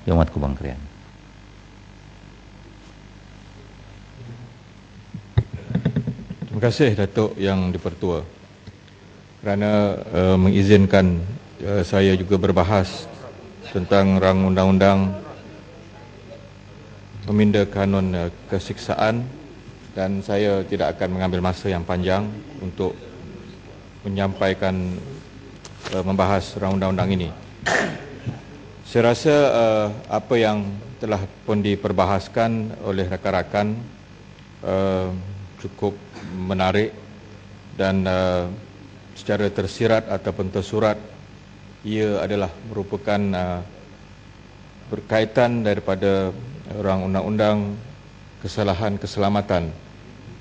Yang Mat Kubang Krian. Terima kasih Datuk Yang Dipertua kerana mengizinkan saya juga berbahas tentang rang undang-undang meminda kanun kesiksaan, dan saya tidak akan mengambil masa yang panjang untuk menyampaikan membahas rang undang-undang ini. Saya rasa apa yang telah pun diperbahaskan oleh rakan-rakan cukup menarik dan secara tersirat ataupun tersurat ia adalah merupakan berkaitan daripada rang undang-undang kesalahan keselamatan,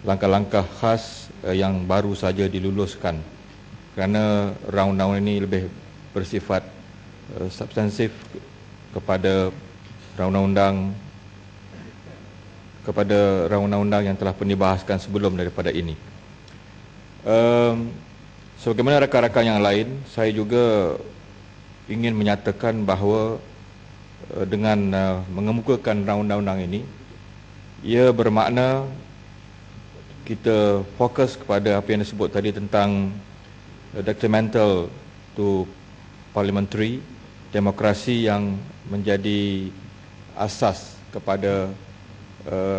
langkah-langkah khas yang baru saja diluluskan, kerana rang undang-undang ini lebih bersifat substansif kepada rang undang-undang yang telah pun dibahaskan sebelum daripada ini. Sebagaimana rakan-rakan yang lain, saya juga ingin menyatakan bahawa dengan mengemukakan rang undang-undang ini, ia bermakna kita fokus kepada apa yang disebut tadi tentang detrimental to parliamentary demokrasi yang menjadi asas kepada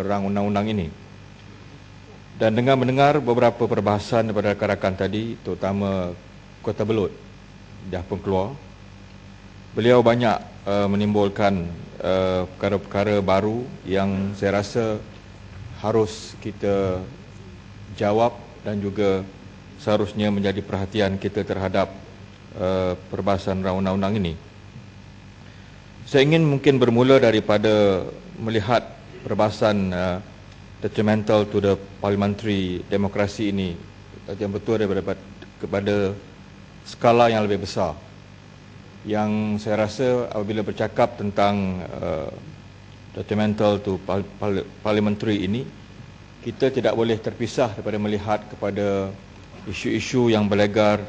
rang undang-undang ini. Dan dengan mendengar beberapa perbahasan daripada rakan-rakan tadi, terutama Kota Belud, dah pun keluar, beliau banyak menimbulkan perkara-perkara baru yang saya rasa harus kita jawab dan juga seharusnya menjadi perhatian kita terhadap perbahasan rang undang-undang ini. Saya ingin mungkin bermula daripada melihat perbahasan detrimental to the parliamentary demokrasi ini yang betul daripada kepada skala yang lebih besar. Yang saya rasa apabila bercakap tentang detrimental to parliamentary ini, kita tidak boleh terpisah daripada melihat kepada isu-isu yang berlegar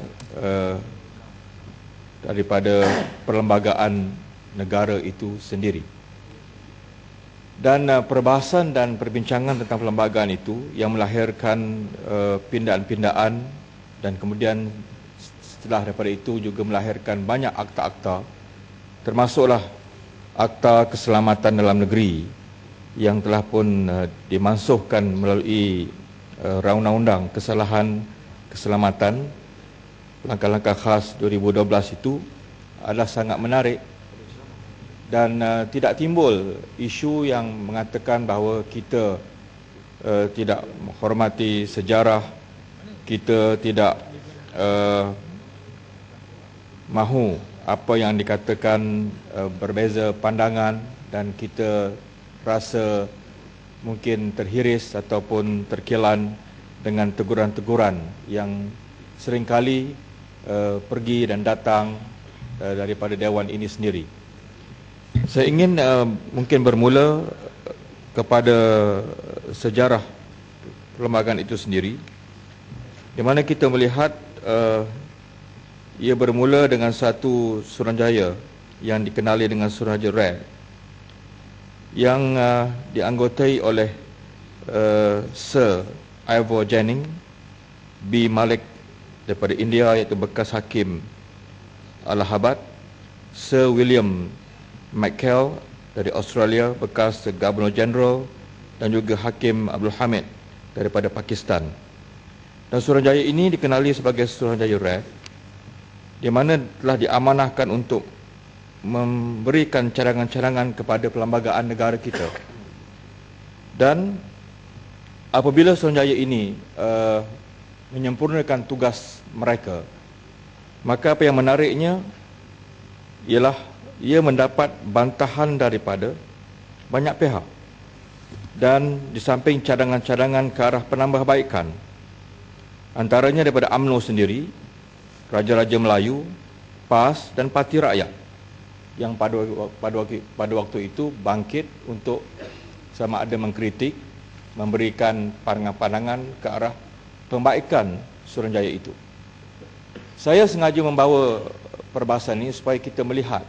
daripada perlembagaan negara itu sendiri. Dan perbahasan dan perbincangan tentang perlembagaan itu yang melahirkan pindaan-pindaan, dan kemudian setelah daripada itu juga melahirkan banyak akta-akta, termasuklah Akta Keselamatan Dalam Negeri yang telah pun dimansuhkan melalui rang undang-undang kesalahan keselamatan, langkah-langkah khas 2012 itu adalah sangat menarik. Dan tidak timbul isu yang mengatakan bahawa kita tidak menghormati sejarah, kita tidak mahu apa yang dikatakan berbeza pandangan, dan kita rasa mungkin terhiris ataupun terkilan dengan teguran-teguran yang seringkali pergi dan datang daripada Dewan ini sendiri. Saya ingin mungkin bermula kepada sejarah perlembagaan itu sendiri, di mana kita melihat ia bermula dengan satu Suruhanjaya yang dikenali dengan Suruhanjaya Rare, yang dianggotai oleh Sir Ivor Jennings B. Malik daripada India, iaitu bekas Hakim Allahabad, Sir William McKell dari Australia, bekas Governor General, dan juga Hakim Abdul Hamid daripada Pakistan. Dan Suruhanjaya ini dikenali sebagai Suruhanjaya Rare, di mana telah diamanahkan untuk memberikan cadangan-cadangan kepada perlembagaan negara kita. Dan apabila Suruhanjaya ini menyempurnakan tugas mereka, maka apa yang menariknya ialah ia mendapat bantahan daripada banyak pihak, dan di samping cadangan-cadangan ke arah penambahbaikan, antaranya daripada UMNO sendiri, Raja-Raja Melayu, PAS dan Parti Rakyat, yang pada waktu itu bangkit untuk sama ada mengkritik, memberikan pandangan-pandangan ke arah pembaikan Suruhanjaya itu. Saya sengaja membawa perbahasan ini supaya kita melihat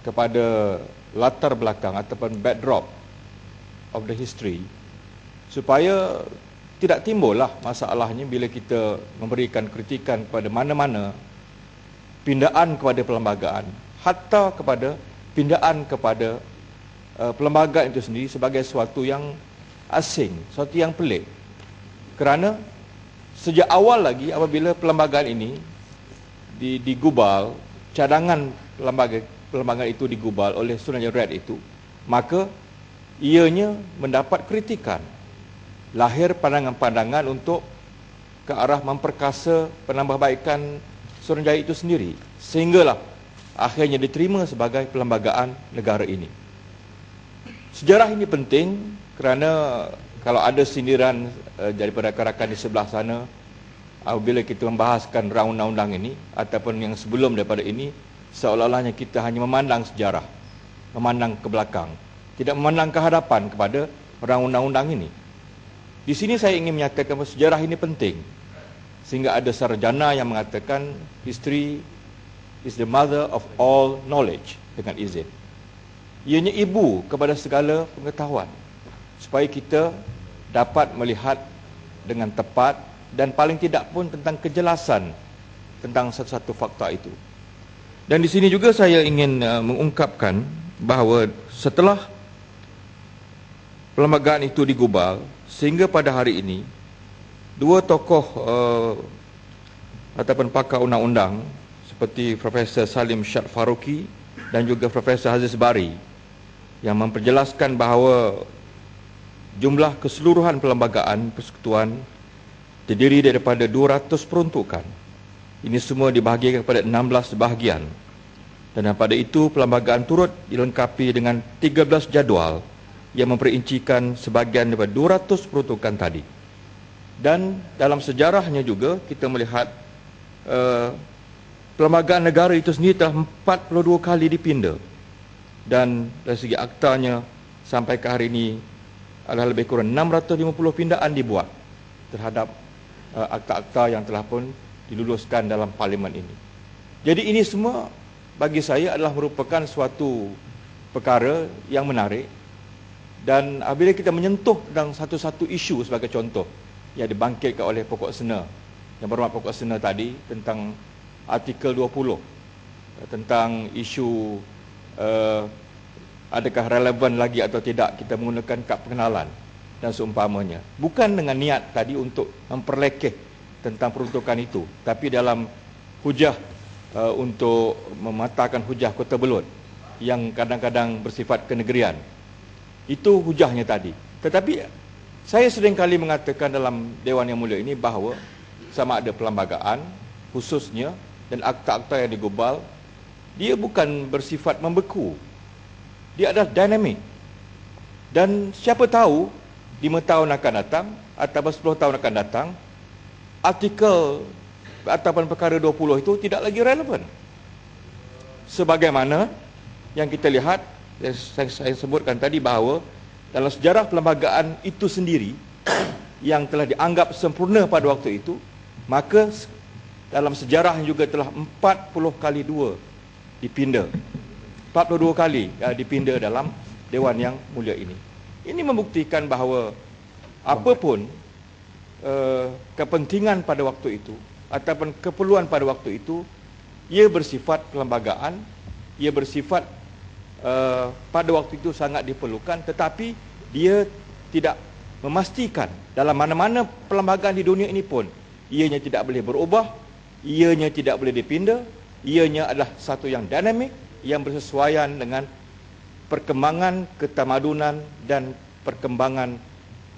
kepada latar belakang ataupun backdrop of the history, supaya tidak timbullah masalahnya bila kita memberikan kritikan kepada mana-mana pindaan kepada perlembagaan, hatta kepada pindaan kepada perlembagaan itu sendiri sebagai sesuatu yang asing, sesuatu yang pelik. Kerana sejak awal lagi apabila perlembagaan ini digubal, cadangan perlembagaan itu digubal oleh Suruhanjaya Red itu, maka ianya mendapat kritikan. Lahir pandangan-pandangan untuk ke arah memperkasa penambahbaikan Suruhanjaya itu sendiri, sehinggalah akhirnya diterima sebagai perlembagaan negara ini. Sejarah ini penting kerana kalau ada sindiran daripada rakan-rakan di sebelah sana apabila kita membahaskan rang undang-undang ini ataupun yang sebelum daripada ini, seolah-olahnya kita hanya memandang sejarah, memandang ke belakang, tidak memandang ke hadapan kepada rang undang-undang ini. Di sini saya ingin menyatakan bahawa sejarah ini penting, sehingga ada sarjana yang mengatakan history is the mother of all knowledge, dengan izin. Ianya ibu kepada segala pengetahuan, supaya kita dapat melihat dengan tepat dan paling tidak pun tentang kejelasan tentang satu-satu fakta itu. Dan di sini juga saya ingin mengungkapkan bahawa setelah perlembagaan itu digubal, sehingga pada hari ini dua tokoh ataupun pakar undang-undang seperti Profesor Salim Syed Faruqi dan juga Profesor Aziz Bari yang memperjelaskan bahawa jumlah keseluruhan perlembagaan persekutuan terdiri daripada 200 peruntukan. Ini semua dibahagikan kepada 16 bahagian. Dan pada itu perlembagaan turut dilengkapi dengan 13 jadual yang memperincikan sebahagian daripada 200 peruntukan tadi. Dan dalam sejarahnya juga kita melihat perlembagaan negara itu sendiri telah 42 kali dipinda. Dan dari segi aktanya sampai ke hari ini adalah lebih kurang 650 pindaan dibuat terhadap akta-akta yang telah pun diluluskan dalam parlimen ini. Jadi ini semua bagi saya adalah merupakan suatu perkara yang menarik, dan apabila kita menyentuh tentang satu-satu isu sebagai contoh yang dibangkitkan oleh pokok sena, yang berhormat pokok sena tadi tentang artikel 20 tentang isu adakah relevan lagi atau tidak kita menggunakan kad pengenalan dan seumpamanya. Bukan dengan niat tadi untuk memperlekeh tentang peruntukan itu, tapi dalam hujah untuk mematahkan hujah Kota Belud yang kadang-kadang bersifat kenegerian. Itu hujahnya tadi. Tetapi saya seringkali mengatakan dalam Dewan Yang Mulia ini bahawa sama ada perlembagaan khususnya dan akta-akta yang digubal, dia bukan bersifat membeku. Dia adalah dinamik. Dan siapa tahu 5 tahun akan datang atau 10 tahun akan datang, artikel ataupun perkara 20 itu tidak lagi relevan. Sebagaimana yang kita lihat, yang saya sebutkan tadi bahawa dalam sejarah perlembagaan itu sendiri yang telah dianggap sempurna pada waktu itu, maka dalam sejarah juga telah 40 kali 2 dipinda. 42 kali dipinda dalam Dewan Yang Mulia ini. Ini membuktikan bahawa apapun kepentingan pada waktu itu ataupun keperluan pada waktu itu, ia bersifat perlembagaan, ia bersifat pada waktu itu sangat diperlukan, tetapi dia tidak memastikan dalam mana-mana perlembagaan di dunia ini pun ianya tidak boleh berubah, ianya tidak boleh dipinda, ianya adalah satu yang dinamik, yang bersesuaian dengan perkembangan ketamadunan dan perkembangan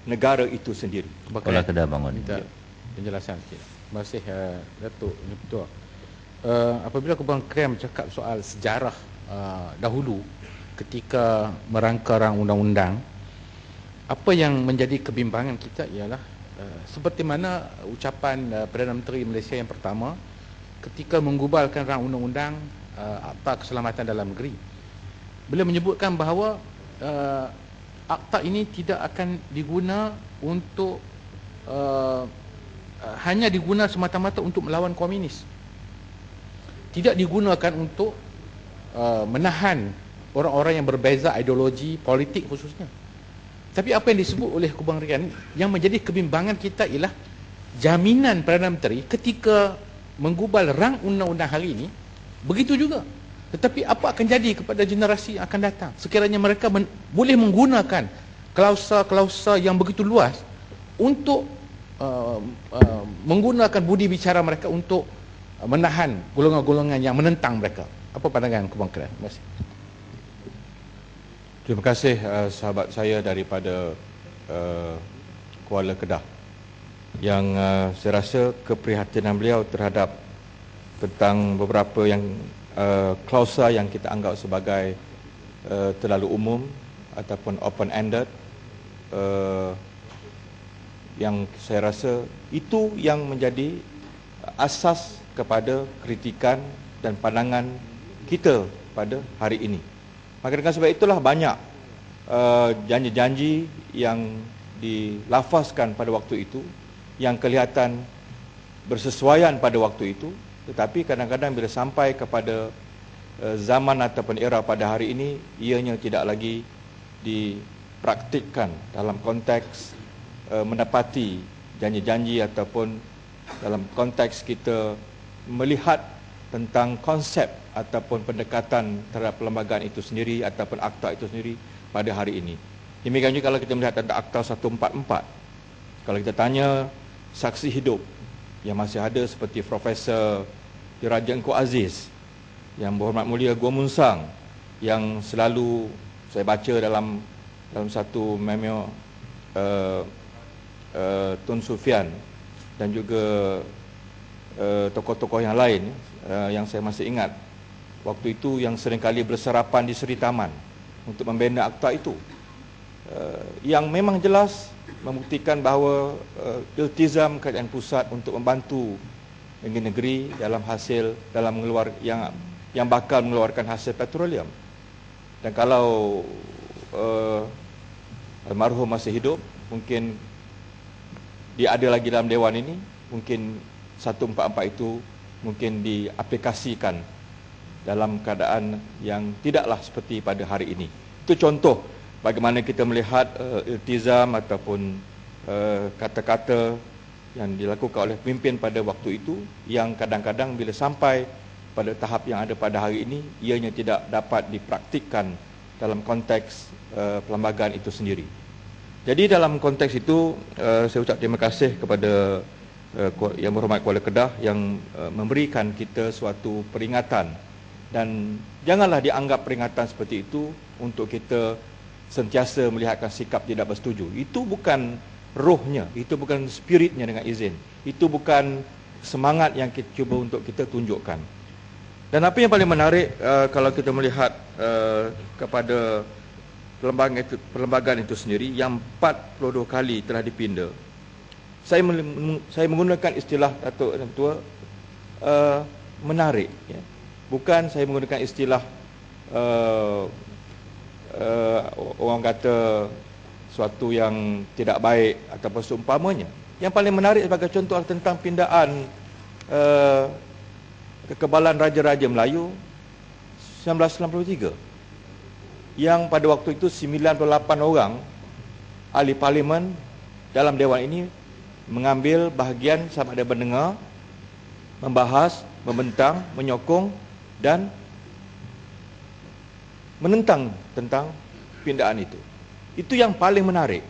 negara itu sendiri. Kepala Kedah bangun. Minta penjelasan sikit. Terima kasih Datuk Ini Ketua. Apabila Kubang Krem cakap soal sejarah dahulu ketika merangka rang undang-undang, apa yang menjadi kebimbangan kita ialah seperti mana ucapan Perdana Menteri Malaysia yang pertama ketika menggubalkan rang undang-undang Akta Keselamatan Dalam Negeri. Beliau menyebutkan bahawa akta ini tidak akan diguna untuk hanya diguna semata-mata untuk melawan komunis. Tidak digunakan untuk menahan orang-orang yang berbeza ideologi politik khususnya. Tapi apa yang disebut oleh Kubang Rian, yang menjadi kebimbangan kita ialah jaminan Perdana Menteri ketika menggubal rang undang-undang hari ini, begitu juga. Tetapi apa akan jadi kepada generasi yang akan datang sekiranya mereka boleh menggunakan klausa-klausa yang begitu luas untuk menggunakan budi bicara mereka untuk menahan golongan-golongan yang menentang mereka. Apa pandangan Kubang Rian? Terima kasih. Terima kasih sahabat saya daripada Kuala Kedah yang saya rasa keprihatinan beliau terhadap tentang beberapa yang klausa yang kita anggap sebagai terlalu umum ataupun open-ended, yang saya rasa itu yang menjadi asas kepada kritikan dan pandangan kita pada hari ini. Maka dengan sebab itulah banyak janji-janji yang dilafazkan pada waktu itu yang kelihatan bersesuaian pada waktu itu, tetapi kadang-kadang bila sampai kepada zaman ataupun era pada hari ini, ianya tidak lagi dipraktikkan dalam konteks mendapati janji-janji ataupun dalam konteks kita melihat tentang konsep ataupun pendekatan terhadap perlembagaan itu sendiri ataupun akta itu sendiri pada hari ini. Demikian juga kalau kita melihat tentang Akta 144. Kalau kita tanya saksi hidup yang masih ada seperti Profesor Diraja Engku Aziz, Yang Berhormat Mulia Gua Munsang, yang selalu saya baca dalam satu memo Tun Sufian dan juga tokoh-tokoh yang lain yang saya masih ingat waktu itu yang seringkali berserapan di Seri Taman untuk membina akta itu, yang memang jelas membuktikan bahawa iltizam kerajaan pusat untuk membantu negeri dalam yang bakal mengeluarkan hasil petroleum. Dan kalau almarhum masih hidup, mungkin dia ada lagi dalam dewan ini, mungkin 144 itu mungkin diaplikasikan dalam keadaan yang tidaklah seperti pada hari ini. Itu contoh bagaimana kita melihat iltizam ataupun kata-kata yang dilakukan oleh pemimpin pada waktu itu, yang kadang-kadang bila sampai pada tahap yang ada pada hari ini, ianya tidak dapat dipraktikkan dalam konteks perlembagaan itu sendiri. Jadi dalam konteks itu, saya ucap terima kasih kepada Yang Berhormat Kuala Kedah yang memberikan kita suatu peringatan, dan janganlah dianggap peringatan seperti itu untuk kita sentiasa melihatkan sikap tidak bersetuju. Itu bukan rohnya, itu bukan spiritnya dengan izin. Itu bukan semangat yang kita cuba untuk kita tunjukkan. Dan apa yang paling menarik kalau kita melihat kepada perlembagaan itu sendiri yang 42 kali telah dipinda. Saya menggunakan istilah Datuk dan Tua menarik, ya. Bukan saya menggunakan istilah orang kata suatu yang tidak baik ataupun seumpamanya. Yang paling menarik sebagai contoh adalah tentang pindaan kekebalan Raja-Raja Melayu 1993, yang pada waktu itu 98 orang ahli parlimen dalam dewan ini mengambil bahagian sama ada mendengar, membahas, membentang, menyokong dan menentang tentang pindaan itu. Itu yang paling menarik.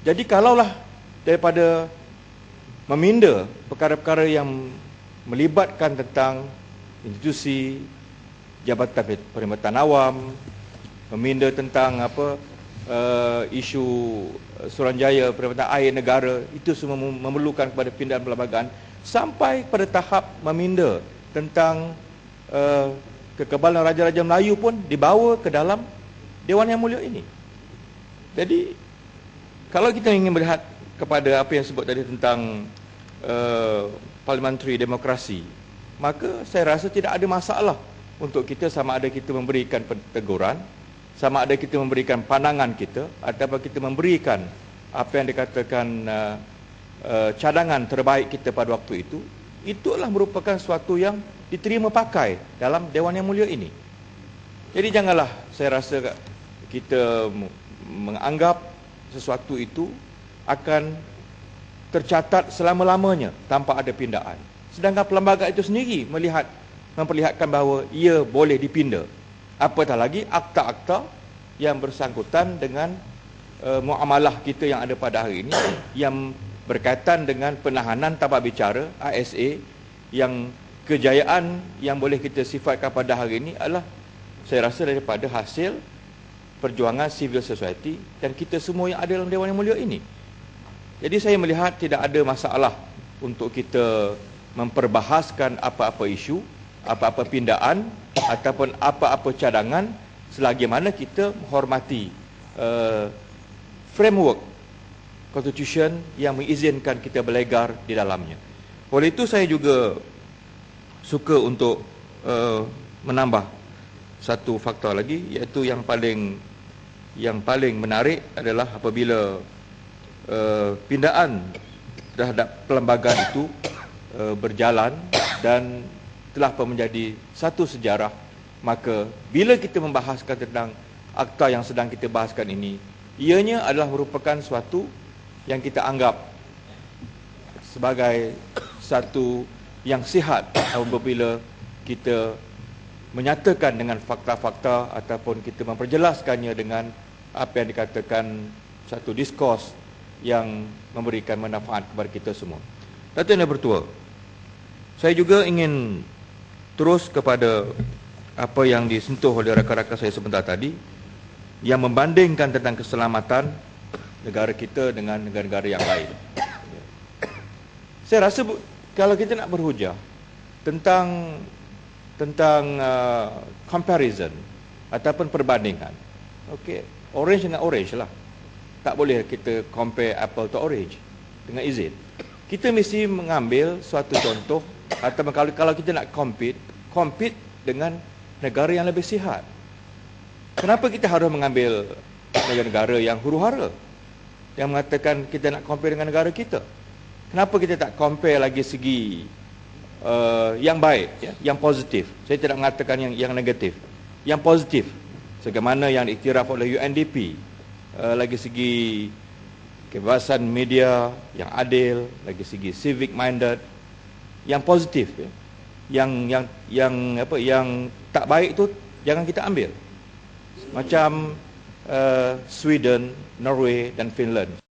Jadi kalaulah daripada meminda perkara-perkara yang melibatkan tentang institusi Jabatan Perkhidmatan Awam, meminda tentang isu Suruhanjaya Perkhidmatan Air Negara, itu semua memerlukan kepada pindaan perlembagaan, sampai pada tahap meminda tentang kekebalan Raja-Raja Melayu pun dibawa ke dalam Dewan Yang Mulia ini. Jadi kalau kita ingin melihat kepada apa yang sebut tadi tentang parliamentary demokrasi, maka saya rasa tidak ada masalah untuk kita sama ada kita memberikan teguran, sama ada kita memberikan pandangan kita, ataupun kita memberikan apa yang dikatakan cadangan terbaik kita pada waktu itu. Itulah merupakan suatu yang diterima pakai dalam Dewan Yang Mulia ini. Jadi janganlah saya rasa kita menganggap sesuatu itu akan tercatat selama-lamanya tanpa ada pindaan. Sedangkan perlembagaan itu sendiri memperlihatkan bahawa ia boleh dipinda. Apatah lagi akta-akta yang bersangkutan dengan muamalah kita yang ada pada hari ini yang berkaitan dengan penahanan tapak bicara ISA, yang kejayaan yang boleh kita sifatkan pada hari ini adalah saya rasa daripada hasil perjuangan civil society dan kita semua yang ada dalam Dewan Yang Mulia ini. Jadi saya melihat tidak ada masalah untuk kita memperbahaskan apa-apa isu, apa-apa pindaan ataupun apa-apa cadangan selagi mana kita menghormati framework Constitution yang mengizinkan kita berlegar di dalamnya. Oleh itu saya juga suka untuk menambah satu faktor lagi, iaitu yang paling menarik adalah apabila pindaan terhadap perlembagaan itu berjalan dan telah pun menjadi satu sejarah, maka bila kita membahaskan tentang akta yang sedang kita bahaskan ini, ianya adalah merupakan suatu yang kita anggap sebagai satu yang sihat apabila kita menyatakan dengan fakta-fakta ataupun kita memperjelaskannya dengan apa yang dikatakan satu diskurs yang memberikan manfaat kepada kita semua. Datuk Yang Bertua, saya juga ingin terus kepada apa yang disentuh oleh rakan-rakan saya sebentar tadi, yang membandingkan tentang keselamatan negara kita dengan negara-negara yang lain. Saya rasa kalau kita nak berhujah tentang comparison ataupun perbandingan, okey, orange dengan orange lah. Tak boleh kita compare apple to orange dengan izin. Kita mesti mengambil suatu contoh, atau kalau kita nak compete dengan negara yang lebih sihat. Kenapa kita harus mengambil negara-negara yang huru-hara, yang mengatakan kita nak compare dengan negara kita? Kenapa kita tak compare lagi segi yang baik, ya, yang positif? Saya tidak mengatakan yang negatif, yang positif, sebagaimana yang diiktiraf oleh UNDP, lagi segi kebebasan media yang adil, lagi segi civic minded, yang positif, ya. Yang tak baik itu jangan kita ambil. Macam Sweden, Norway dan Finland.